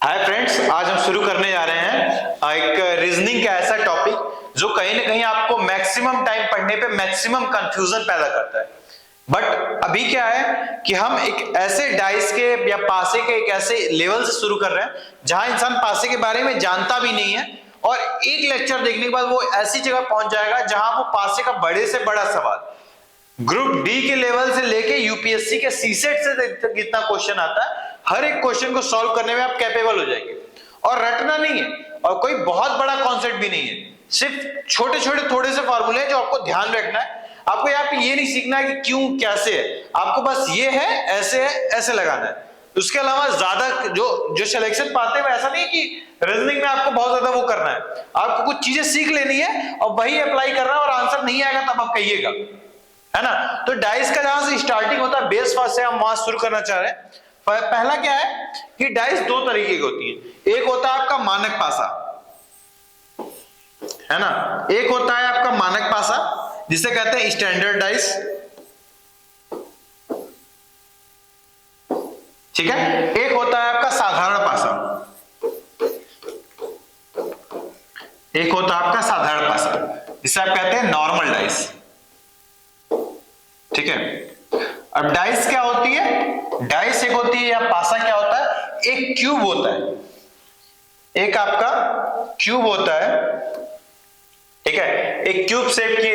Hi friends, आज हम शुरू करने जा रहे हैं एक रीजनिंग का ऐसा टॉपिक जो कहीं ना कहीं आपको मैक्सिमम टाइम पढ़ने पे मैक्सिमम कंफ्यूजन पैदा करता है। बट अभी क्या है कि हम एक ऐसे डाइस के या पासे के एक ऐसे लेवल से शुरू कर रहे हैं जहां इंसान पासे के बारे में जानता भी नहीं है और एक लेक्चर देखने के बाद वो ऐसी जगह पहुंच जाएगा जहां वो पासे का बड़े से बड़ा सवाल ग्रुप डी के लेवल से लेके यूपीएससी के सीसेट से कितना क्वेश्चन आता है, हर एक क्वेश्चन को सॉल्व करने में आप कैपेबल हो जाएंगे। और रटना नहीं है और कोई बहुत बड़ा कॉन्सेप्ट भी नहीं है, सिर्फ छोटे छोटे थोड़े से फॉर्मूले हैं जो आपको ध्यान रखना है। आपको यहाँ पे ये नहीं सीखना है कि क्यों कैसे है, आपको बस ये है ऐसे लगाना है। उसके अलावा ज्यादा जो सिलेक्शन पाते हैं ऐसा नहीं है कि रीजनिंग में आपको बहुत ज्यादा वो करना है। आपको कुछ चीजें सीख लेनी है और वही अप्लाई करना है और आंसर नहीं आएगा तब आप कहिएगा, है ना। तो डाइस का जहां से स्टार्टिंग होता है बेस फर्स्ट से हम वहां शुरू करना चाह रहे हैं। पहला क्या है कि डाइस दो तरीके की होती है। एक होता है आपका मानक पासा, है ना। एक होता है आपका मानक पासा जिसे कहते हैं स्टैंडर्ड डाइस, ठीक है। एक होता है आपका साधारण पासा, एक होता है आपका साधारण पासा जिसे आप कहते हैं नॉर्मल डाइस, ठीक है। अब डाइस क्या होती है, डाइस एक होती है या पासा क्या होता है, एक क्यूब होता है, एक आपका क्यूब होता है, ठीक है। एक क्यूब शेप की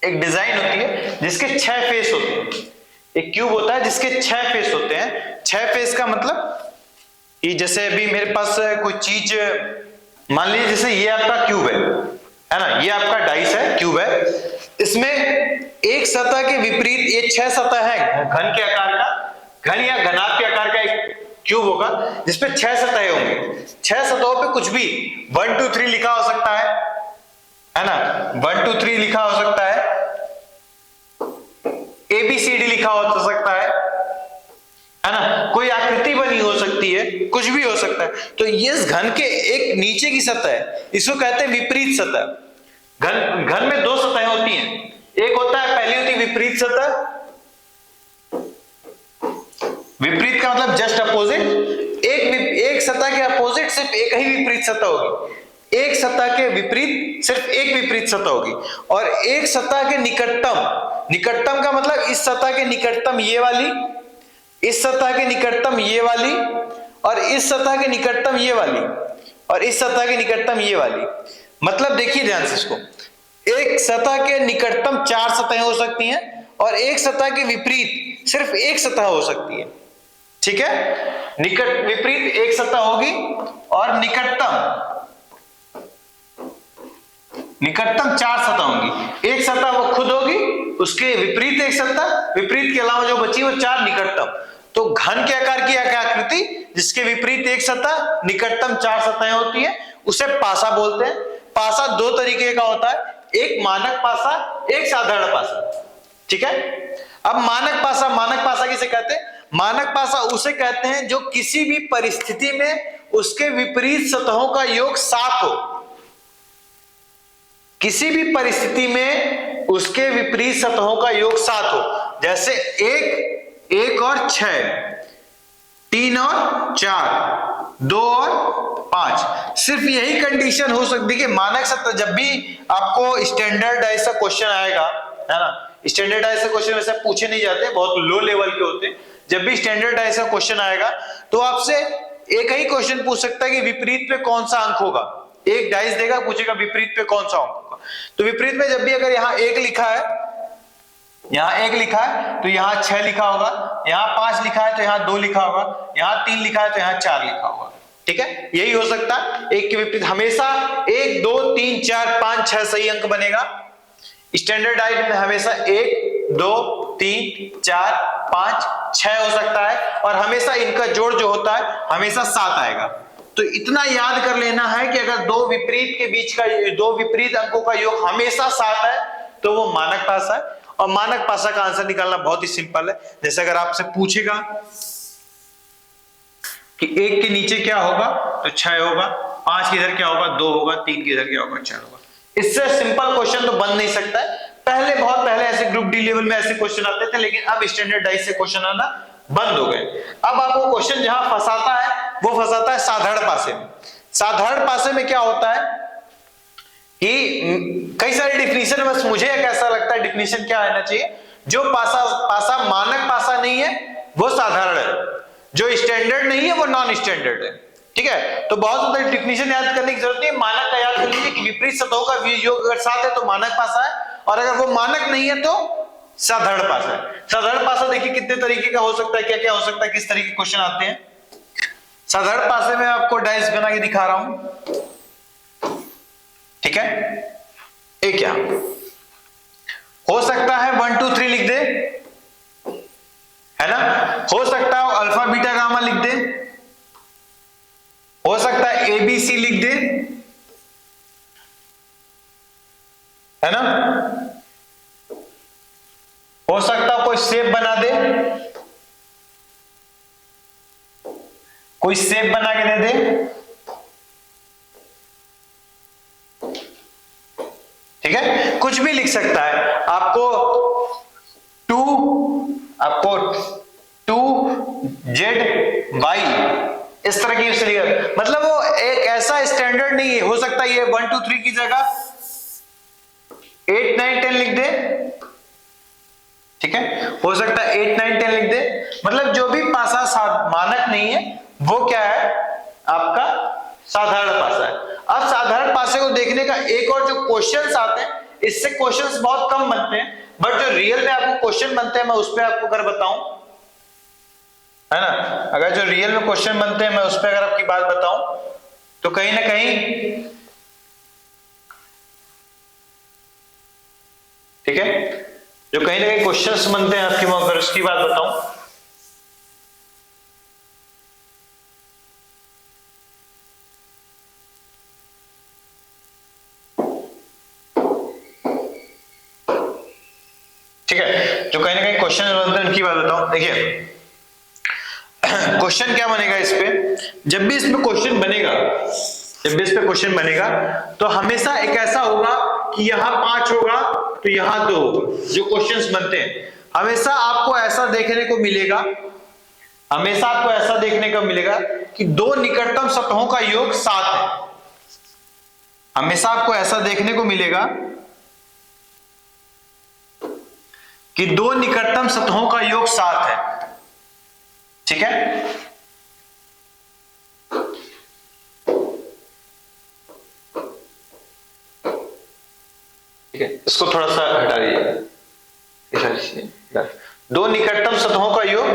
एक डिजाइन होती है जिसके 6 फेस होते हैं। एक क्यूब होता है जिसके 6 फेस होते हैं। 6 फेस का मतलब कि जैसे अभी मेरे पास कोई चीज, मान लीजिए जैसे ये आपका क्यूब है ना, ये आपका डाइस है, क्यूब है। इसमें एक सतह के विपरीत ये 6 सतह है घन के आकार का, घन या घनाभ के आकार का एक क्यूब होगा जिसपे 6 सतहें होंगी। 6 सतहों पे कुछ भी 1 2 3 लिखा हो सकता है ना, 1 2 3 लिखा हो सकता है, ABCD लिखा हो सकता है ना, कोई आकृति बनी हो सकती है, कुछ भी हो सकता है। तो ये इस घन के एक नीचे की सतह है, इसको कहते हैं विपरीत सतह। घन में 2 सतहें होती हैं, एक होता है, पहली होती है विपरीत सतह। विपरीत का मतलब जस्ट अपोजिट। एक सतह के अपोजिट सिर्फ एक ही विपरीत सतह होगी, एक सतह के विपरीत सिर्फ एक विपरीत सतह होगी। और एक सतह के निकटतम, निकटतम का मतलब इस सतह के निकटतम ये वाली, इस सतह के निकटतम ये वाली, और इस सतह के निकटतम ये वाली, और इस सतह के निकटतम ये वाली। मतलब देखिए ध्यान से इसको, एक सतह के निकटतम 4 सतहें हो सकती हैं और एक सतह के विपरीत सिर्फ एक सतह हो सकती है, ठीक है। विपरीत एक सतह होगी और निकटतम 4 सतह होंगी। एक सतह वो खुद होगी, उसके विपरीत एक सतह, विपरीत के अलावा जो बची वो 4 निकटतम। तो घन के आकार की आकृति जिसके विपरीत एक सतह, निकटतम 4 सतहें होती है, उसे पासा बोलते हैं। पासा 2 तरीके का होता है, एक मानक पासा, एक साधारण पासा, ठीक है। अब मानक पासा किसे कहते हैं, मानक पासा उसे कहते हैं जो किसी भी परिस्थिति में उसके विपरीत सतहों का योग 7 हो। किसी भी परिस्थिति में उसके विपरीत सतहों का योग 7 हो। जैसे 1 और 6, 3 और 4, 2 और 5। सिर्फ यही कंडीशन हो सकती है कि मानक सतह, जब भी आपको स्टैंडर्ड डाइस का क्वेश्चन आएगा, है ना, स्टैंडर्ड डाइस का क्वेश्चन वैसे पूछे नहीं जाते, बहुत लो लेवल के होते हैं। जब भी स्टैंडर्ड डाइस का क्वेश्चन आएगा तो आपसे एक ही क्वेश्चन पूछ सकता है कि विपरीत पे कौन सा अंक होगा। एक डाइस देगा, पूछेगा विपरीत पे कौन सा अंक होगा। तो विपरीत में जब भी अगर यहाँ 1 लिखा है, यहाँ 1 लिखा है तो यहाँ 6 लिखा होगा, यहाँ 5 लिखा है तो यहाँ 2 लिखा होगा, यहाँ 3 लिखा है तो यहाँ 4 लिखा होगा, ठीक है। यही हो सकता है, एक के विपरीत हमेशा 1 2 3 4 5 6 सही अंक बनेगा। स्टैंडर्ड डाइस में हमेशा 1 2 3 4 5 6 हो सकता है और हमेशा इनका जोड़ जो होता है हमेशा 7 आएगा। तो इतना याद कर लेना है कि अगर दो विपरीत के बीच का, दो विपरीत अंकों का योग हमेशा 7 है तो वो मानक पासा है। और मानक पासा का आंसर निकालना बहुत ही सिंपल है। जैसे अगर आपसे पूछेगा कि 1 के नीचे क्या होगा तो 6 होगा, 5 के इधर क्या होगा 2 होगा, 3 के इधर क्या होगा 4 होगा। इससे सिंपल क्वेश्चन तो बन नहीं सकता है। बहुत पहले ऐसे ग्रुप डी लेवल में ऐसे क्वेश्चन आते थे, लेकिन अब स्टैंडर्ड डाइस से क्वेश्चन आना बंद हो गए। अब आपको क्वेश्चन जहां फंसाता है वो फंसाता है साधारण पासे में। साधारण पासे में क्या होता है कि कई सारी डिफिनीशन, बस मुझे एक ऐसा लगता है डिफिनीशन क्या रहना चाहिए, जो पासा मानक पासा नहीं है वो साधारण है, जो स्टैंडर्ड नहीं है वो नॉन स्टैंडर्ड है। ठीक है, तो बहुत ज्यादा डिफिनीशन याद करने की जरूरत नहीं है। मानक का याद कर लीजिए कि विपरीत सतहों का योग अगर 7 है तो मानक पासा है, और अगर वो मानक नहीं है तो साधारण पासा है। साधारण पासा देखिए कितने तरीके का हो सकता है, क्या क्या हो सकता है, किस तरीके के क्वेश्चन आते हैं। साधारण पासे में आपको डाइस बना के दिखा रहा हूं, ठीक है। एक क्या हो सकता है 1 2 3 लिख दे, है ना, हो सकता है अल्फा बीटा गामा लिख दे, हो सकता है ABC लिख दे, है ना, हो सकता है कोई शेप बना दे, कोई शेप बना के दे दे, ठीक है, कुछ भी लिख सकता है। आपको 2ZY इस तरह की लिख, मतलब वो एक ऐसा स्टैंडर्ड नहीं है। हो सकता है ये 1 2 3 की जगह 8 9 10 लिख दे, ठीक है, हो सकता है 8 9 10 लिख दे। मतलब जो भी पासा मानक नहीं है वो क्या है, आपका साधारण पासा है। अब साधारण पासे को देखने का एक और जो क्वेश्चंस आते हैं, इससे क्वेश्चंस बहुत कम बनते हैं, बट जो रियल में आपको क्वेश्चन बनते हैं मैं उस पर आपको अगर बताऊं, है ना, अगर जो रियल में क्वेश्चन बनते हैं मैं उस पर अगर आपकी बात बताऊं, तो कहीं ना कहीं, ठीक है, जो कहीं ना कहीं क्वेश्चंस बनते हैं आपकी, मैं अगर उसकी बात बताऊं, ठीक है, जो कहीं ना कहीं क्वेश्चन बनते हैं उनकी बात बताऊं। देखिए क्वेश्चन क्या बनेगा इस पे, जब भी इसमें क्वेश्चन बनेगा, जब भी इस पे क्वेश्चन बनेगा तो हमेशा एक ऐसा होगा कि यहां 5 होगा तो यहां 2 होगा। जो क्वेश्चंस बनते हैं हमेशा आपको ऐसा देखने को मिलेगा, हमेशा आपको ऐसा देखने को मिलेगा कि दो निकटतम सतहों का योग 7 है। हमेशा आपको ऐसा देखने को मिलेगा कि दो निकटतम सतहों का योग 7 है, ठीक है। ठीक है, इसको थोड़ा सा हटा दीजिए। दो निकटतम सतहों का योग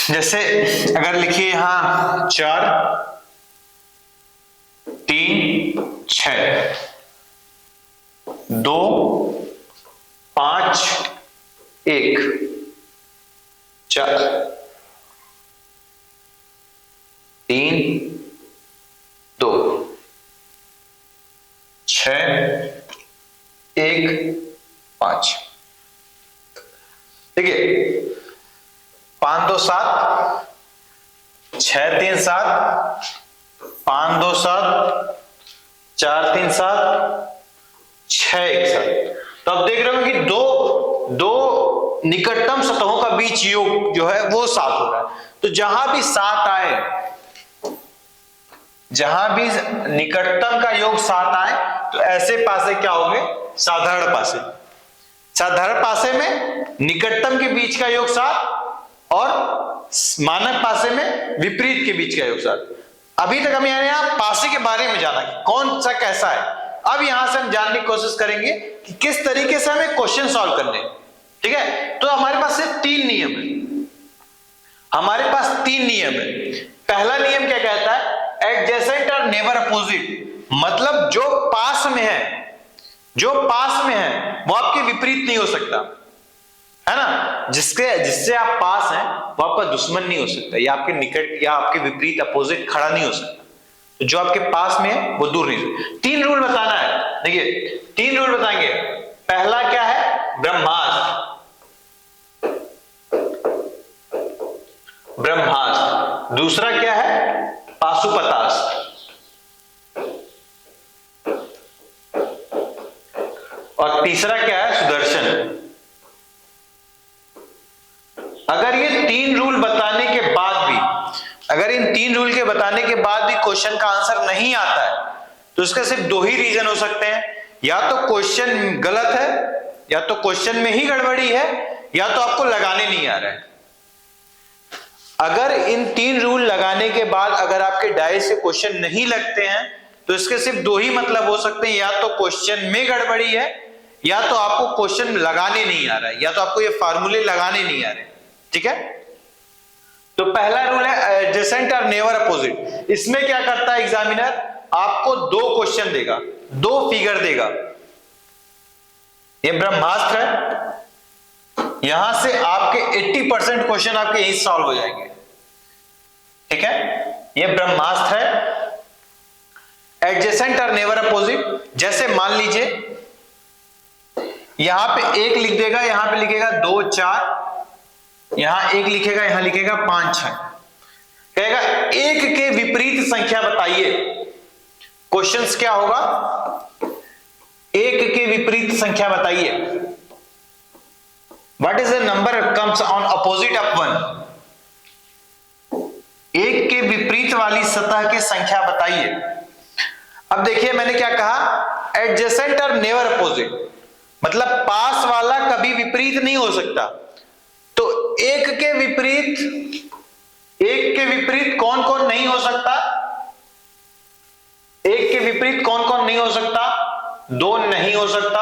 जैसे अगर लिखिए यहां 4 3 6 2 5 1 4 3 2 6 1 5। देखिए 5 2 7 6 3 7 5 2 7 4 3 7 6 1 7। तो आप देख रहे हो कि दो निकटतम सतहों का बीच योग जो है वो 7 हो रहा है। तो जहां भी 7 आए, जहां भी निकटतम का योग 7 आए तो ऐसे पासे क्या होंगे, साधारण पासे। साधारण पासे में निकटतम के बीच का योग 7 और मानक पासे में विपरीत के बीच का योग 7। अभी तक हम यहां पासे के बारे में जाना कि कौन सा कैसा है। अब यहां से हम जानने की कोशिश करेंगे कि किस तरीके से हमें क्वेश्चन सॉल्व करने हैं, ठीक है। तो हमारे पास सिर्फ 3 नियम है, हमारे पास 3 नियम है। पहला नियम क्या कहता है, एडजेसेंट और नेबर अपोजिट, मतलब जो पास में है, जो पास में है वो आपके विपरीत नहीं हो सकता, है ना। जिससे आप पास हैं वो आपका दुश्मन नहीं हो सकता, या आपके निकट या आपके विपरीत अपोजिट खड़ा नहीं हो सकता। तो जो आपके पास में है वो दूर नहीं हो सकता। 3 रूल बताना है, देखिए 3 रूल बताएंगे। पहला क्या है, ब्रह्मास्त्र, ब्रह्मास्त्र। दूसरा क्या है, पाशुपतास्त्र, और तीसरा क्या है, सुदर्शन। अगर ये 3 रूल बताने के बाद भी, अगर इन 3 रूल के बताने के बाद भी क्वेश्चन का आंसर नहीं आता है तो इसका सिर्फ 2 ही रीजन हो सकते हैं, या तो क्वेश्चन गलत है, या तो क्वेश्चन में ही गड़बड़ी है, या तो आपको लगाने नहीं आ रहा है। अगर इन 3 रूल लगाने के बाद अगर आपके डायरी से क्वेश्चन नहीं लगते हैं तो इसके सिर्फ 2 ही मतलब हो सकते हैं, या तो क्वेश्चन में गड़बड़ी है, या तो आपको क्वेश्चन लगाने नहीं आ रहा है, या तो आपको ये फार्मूले लगाने नहीं आ रहे। ठीक है, तो पहला रूल है एडजेसेंट और नेवर अपोजिट। इसमें क्या करता है एग्जामिनर, आपको 2 क्वेश्चन देगा, 2 फिगर देगा। ये ब्रह्मास्त्र है, यहां से आपके 80% क्वेश्चन आपके यही सॉल्व हो जाएंगे। ठीक है, ये ब्रह्मास्त्र है। एडजेसेंट और नेवर अपोजिट, जैसे मान लीजिए यहां पे 1 लिख देगा, यहां पे लिखेगा 2 4, यहां 1 लिखेगा, यहां लिखेगा 5 6, कहेगा 1 के विपरीत संख्या बताइए। क्वेश्चंस क्या होगा, 1 के विपरीत संख्या बताइए। What is the number comes on opposite of 1? 1 के विपरीत वाली सतह की संख्या बताइए। अब देखिए मैंने क्या कहा, एडजेसेंट और नेवर अपोजिट, मतलब पास वाला कभी विपरीत नहीं हो सकता। तो 1 के विपरीत कौन कौन नहीं हो सकता, 1 के विपरीत कौन कौन नहीं हो सकता, 2 नहीं हो सकता,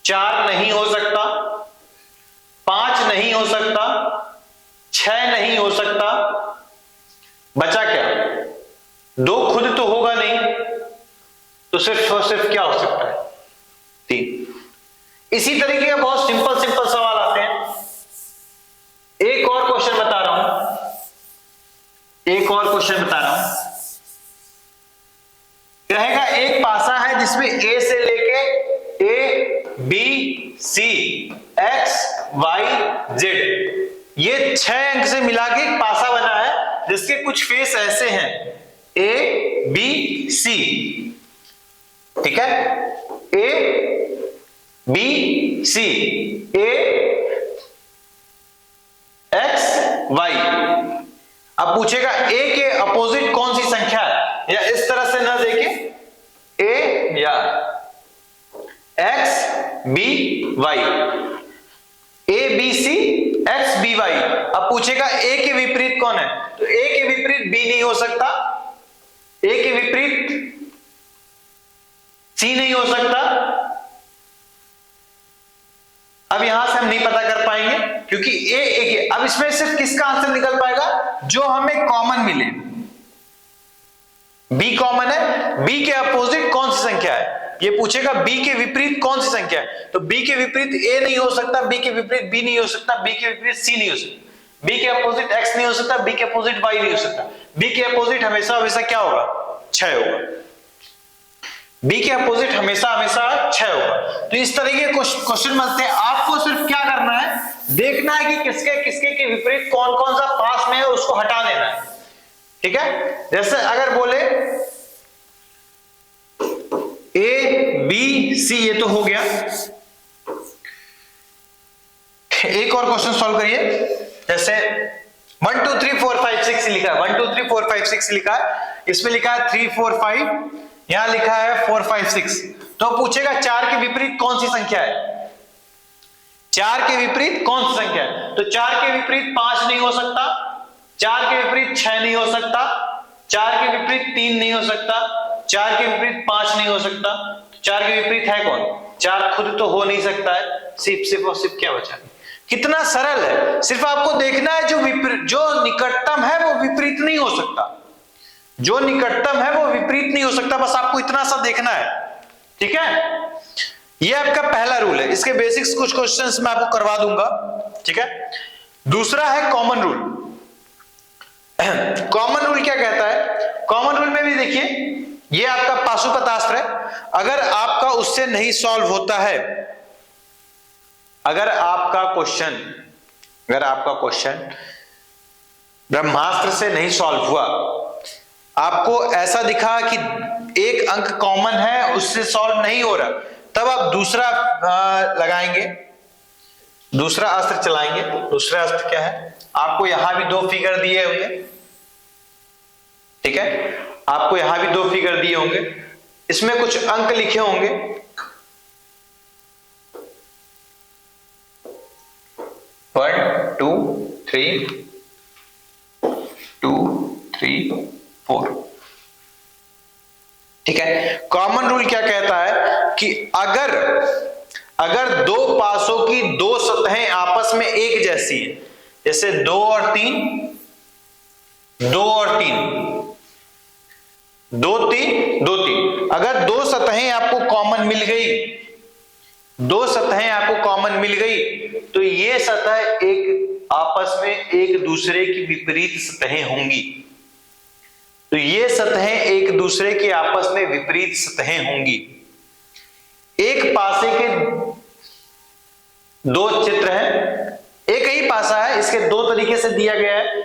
4 नहीं हो सकता, 5 नहीं हो सकता, 6 नहीं हो सकता, बचा क्या, 2 खुद तो होगा नहीं, तो सिर्फ और सिर्फ क्या हो सकता है, 3। इसी तरीके का बहुत सिंपल सवाल आते हैं। एक और क्वेश्चन बता रहा हूं, रहेगा एक पासा है जिसमें ए से लेके A B C X Y Z, ये 6 अंक से मिला के एक पासा बना है जिसके कुछ फेस ऐसे हैं, ए बी सी। ठीक है, A B C, A X Y. अब पूछेगा ए के अपोजिट कौन सी संख्या है, या इस तरह से ना देखे ए या X B Y, A B C X B Y. अब पूछेगा ए के विपरीत कौन है, तो ए के विपरीत बी नहीं हो सकता, ए के विपरीत सी नहीं हो सकता। अब यहां से हम नहीं पता कर पाएंगे क्योंकि ए एक है। अब इसमें सिर्फ किसका आंसर निकल पाएगा, जो हमें कॉमन मिले। बी कॉमन है, बी के अपोजिट कौन सी संख्या है, ये पूछेगा बी के विपरीत कौन सी संख्या है, तो बी के विपरीत ए नहीं हो सकता, बी के विपरीत बी नहीं हो सकता, बी के विपरीत सी नहीं हो सकता, बी के अपोजिट एक्स नहीं हो सकता, बी के अपोजिट वाई नहीं हो सकता। बी के अपोजिट हमेशा हमेशा क्या होगा, 6 होगा, बी के अपोजिट हमेशा हमेशा 6 होगा। तो इस तरह के क्वेश्चन बनते हैं। आपको सिर्फ क्या करना है, देखना है कि किसके किसके के विपरीत कौन कौन सा पास में है, उसको हटा देना है। ठीक है, जैसे अगर बोले ए बी सी, ये तो हो गया। एक और क्वेश्चन सॉल्व करिए, जैसे 1 2 3 4 5 6 लिखा है, 1 2 3 4 5 6 लिखा है, इसमें लिखा है 3 4 5, यहां लिखा है 4 5 6। तो पूछेगा 4 के विपरीत कौन सी संख्या है, 4 के विपरीत कौन सी संख्या है, तो 4 के विपरीत 5 नहीं हो सकता, 4 के विपरीत 6 नहीं हो सकता, 4 के विपरीत 3 नहीं हो सकता, 4 के विपरीत 5 नहीं हो सकता। 4 के विपरीत है कौन, 4 खुद तो हो नहीं सकता है, सिर्फ और सिर्फ क्या बचा। कितना सरल है, सिर्फ आपको देखना है जो निकटतम है वो विपरीत नहीं हो सकता, जो निकटतम है वो विपरीत नहीं हो सकता, बस आपको इतना सा देखना है। ठीक है, ये आपका पहला रूल है। इसके बेसिक्स कुछ क्वेश्चंस मैं आपको करवा दूंगा। ठीक है, दूसरा है कॉमन रूल। कॉमन रूल क्या कहता है, कॉमन रूल में भी देखिए, ये आपका पाशुपतास्त्र है। अगर आपका उससे नहीं सॉल्व होता है, अगर आपका क्वेश्चन ब्रह्मास्त्र से नहीं सॉल्व हुआ, आपको ऐसा दिखा कि एक अंक कॉमन है, उससे सॉल्व नहीं हो रहा, तब आप दूसरा लगाएंगे, दूसरा अस्त्र चलाएंगे। दूसरा अस्त्र क्या है, आपको यहां भी 2 फिगर दिए होंगे, ठीक है, आपको यहां भी 2 फिगर दिए होंगे, इसमें कुछ अंक लिखे होंगे। 1 2 3 2 3 4, ठीक है। कॉमन रूल क्या कहता है कि अगर 2 पासों की 2 सतहें आपस में एक जैसी है, जैसे 2 और 3, 2 और 3, 2 3 2 3, अगर 2 सतहें आपको कॉमन मिल गई, 2 सतहें आपको कॉमन मिल गई, तो ये सतह एक आपस में एक दूसरे की विपरीत सतहें होंगी। तो ये सतहें एक दूसरे के आपस में विपरीत सतहें होंगी। एक पासे के 2 चित्र हैं, एक ही पासा है, इसके 2 तरीके से दिया गया है,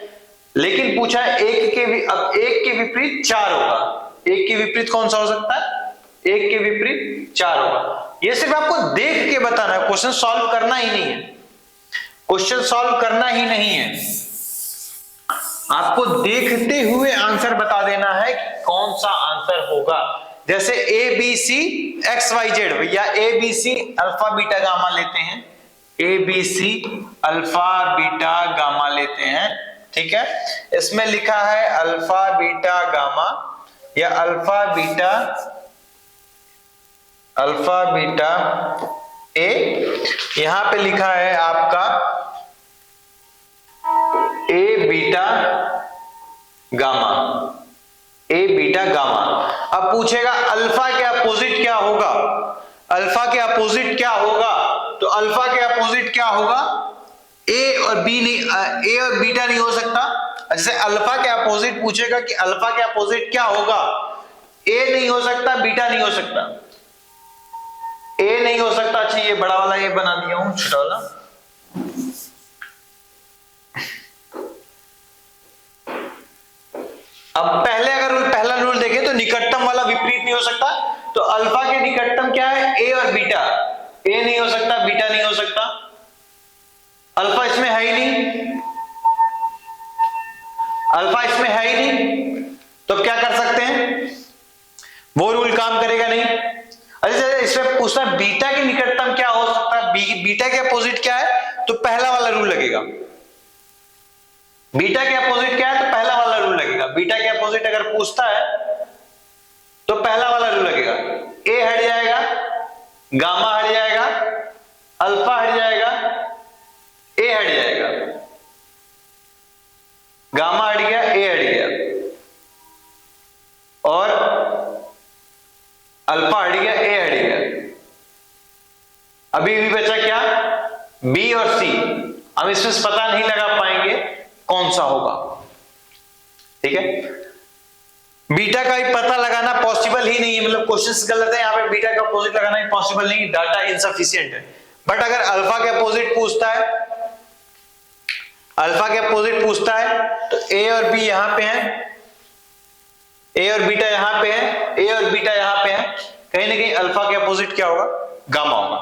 लेकिन पूछा है अब एक के विपरीत 4 होगा। एक के विपरीत कौन सा हो सकता है, एक के विपरीत 4 होगा। ये सिर्फ आपको देख के बताना है, क्वेश्चन सॉल्व करना ही नहीं है, क्वेश्चन सॉल्व करना ही नहीं है, आपको देखते हुए आंसर बता देना है कि कौन सा आंसर होगा। जैसे A B C X Y Z, या A B C alpha beta gamma लेते हैं, A B C alpha beta gamma लेते हैं, ठीक है। इसमें लिखा है अल्फा बीटा गामा या अल्फा बीटा ए, यहां पे लिखा है आपका A beta gamma, A beta gamma. अब पूछेगा अल्फा के अपोजिट क्या होगा, अल्फा के अपोजिट क्या होगा, तो अल्फा के अपोजिट क्या होगा, ए और बी नहीं, ए और बीटा नहीं हो सकता। जैसे अल्फा के अपोजिट पूछेगा कि अल्फा के अपोजिट क्या होगा, ए नहीं हो सकता, बीटा नहीं हो सकता, ए नहीं हो सकता। अच्छा ये बड़ा वाला ए बना दिया हूं, छोटा वाला, अब पहला रूल देखें तो निकटतम वाला विपरीत नहीं हो सकता, तो अल्फा के निकटतम क्या है, ए और बीटा, ए नहीं हो सकता, बीटा नहीं हो सकता, अल्फा इसमें है ही नहीं, अल्फा इसमें है ही नहीं, तो क्या कर सकते हैं, वो रूल काम करेगा नहीं। अच्छा इसमें पूछना बीटा के निकटतम क्या हो सकता है, बीटा के अपोजिट क्या है, तो पहला वाला रूल लगेगा। बीटा के अपोजिट क्या है, तो पहला वाला रूल लगेगा। बीटा के अपोजिट अगर पूछता है तो पहला वाला रूल लगेगा, ए हट जाएगा, गामा हट जाएगा, अल्फा हट जाएगा, ए हट जाएगा, गामा हट गया, ए हट गया, और अल्फा हट गया, ए हट गया। अभी भी बचा क्या, बी और सी। हम इसमें पता नहीं लगा पाएंगे कौन सा होगा, ठीक है। बीटा का ही पता लगाना पॉसिबल ही नहीं है, मतलब क्वेश्चंस गलत है, यहाँ पे बीटा का अपोजिट लगाना ही पॉसिबल नहीं, डाटा इनसफिशिएंट है। बट अगर अल्फा के अपोजिट पूछता है, अल्फा के अपोजिट पूछता है, तो ए और बी यहां पे हैं, ए और बीटा यहां पे है, ए और बीटा यहां पे है, कहीं ना कहीं अल्फा के अपोजिट क्या होगा, गामा होगा।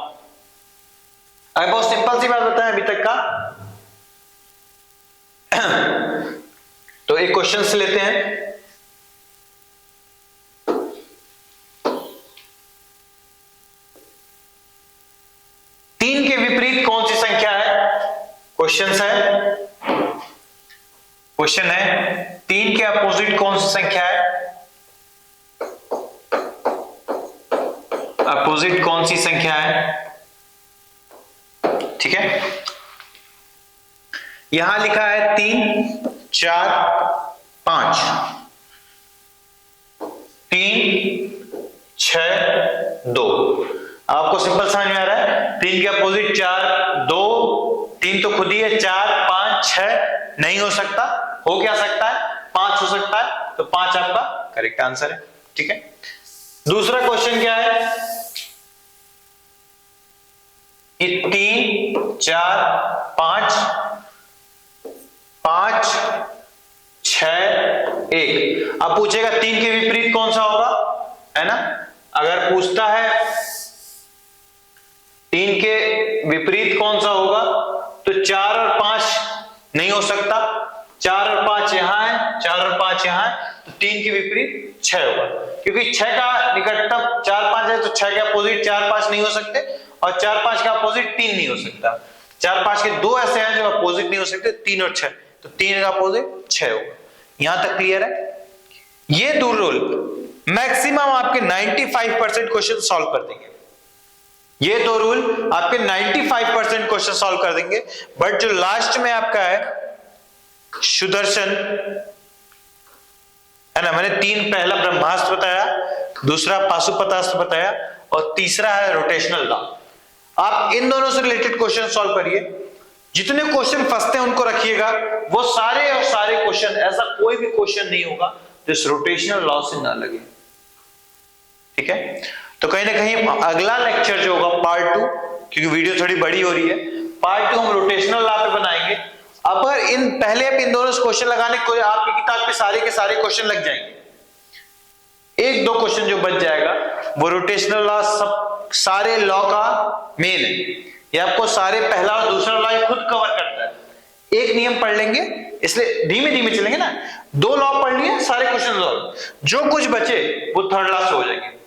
अगर बहुत सिंपल सी बात बताएं अभी तक का, तो एक क्वेश्चन से लेते हैं, तीन के विपरीत कौन सी संख्या है, क्वेश्चन है 3 के अपोजिट कौन सी संख्या है, अपोजिट कौन सी संख्या है, ठीक है। यहां लिखा है 3 4 5, 3 6 2। आपको सिंपल समझ में आ रहा है, 3 के अपोजिट 4 2, 3 तो खुद ही है, 4 5 6 नहीं हो सकता, हो क्या सकता है, 5 हो सकता है, तो 5 आपका करेक्ट आंसर है, ठीक है। दूसरा क्वेश्चन क्या है कि 3 4 5 5 6 1। अब पूछेगा 3 के विपरीत कौन सा होगा, है ना। अगर पूछता है 3 के विपरीत कौन सा होगा? तो 4 और 5 नहीं हो सकता, 4 और 5 यहां है, 4 और 5 यहां है, तो 3 के विपरीत 6 होगा, क्योंकि 6 का निकटतम 4 5 है, तो 6 के अपोजिट 4 5 नहीं हो सकते, और 4 5 का अपोजिट 3 नहीं हो सकता। 4 5 के दो ऐसे हैं जो अपोजिट नहीं हो सकते, 3 और 6, तो 3 का अपोजिट 6 होगा। यहां तक क्लियर है? ये दो रूल मैक्सिमम आपके 95% क्वेश्चन सॉल्व कर देंगे। ये दो रूल आपके 95% क्वेश्चन सॉल्व कर देंगे। बट जो लास्ट में आपका है सुदर्शन है ना, मैंने 3 पहला ब्रह्मास्त्र बताया, दूसरा पाशुपतास्त्र बताया, और तीसरा है रोटेशनल लॉ। आप इन दोनों से रिलेटेड क्वेश्चन सॉल्व करिए, जितने क्वेश्चन फंसते हैं उनको रखिएगा, वो सारे और सारे क्वेश्चन, ऐसा कोई भी क्वेश्चन नहीं होगा जो इस रोटेशनल लॉ से ना लगे। ठीक है, तो कहीं ना कहीं अगला लेक्चर जो होगा पार्ट 2, क्योंकि वीडियो थोड़ी बड़ी हो रही है, पार्ट 2 हम रोटेशनल लॉ पे बनाएंगे। अगर इन पहले आप इन दोनों से क्वेश्चन लगाने को आपकी किताब पे सारे के सारे क्वेश्चन लग जाएंगे, एक दो क्वेश्चन जो बच जाएगा वो रोटेशनल लॉ सब सारे लॉ का मेन है। ये आपको सारे पहला और दूसरा लॉ खुद कवर करता है। एक नियम पढ़ लेंगे, इसलिए धीमे धीमे चलेंगे ना। 2 लॉ पढ़ लिए, सारे क्वेश्चन सॉल्व, जो कुछ बचे वो थर्ड लॉ से हो जाएंगे।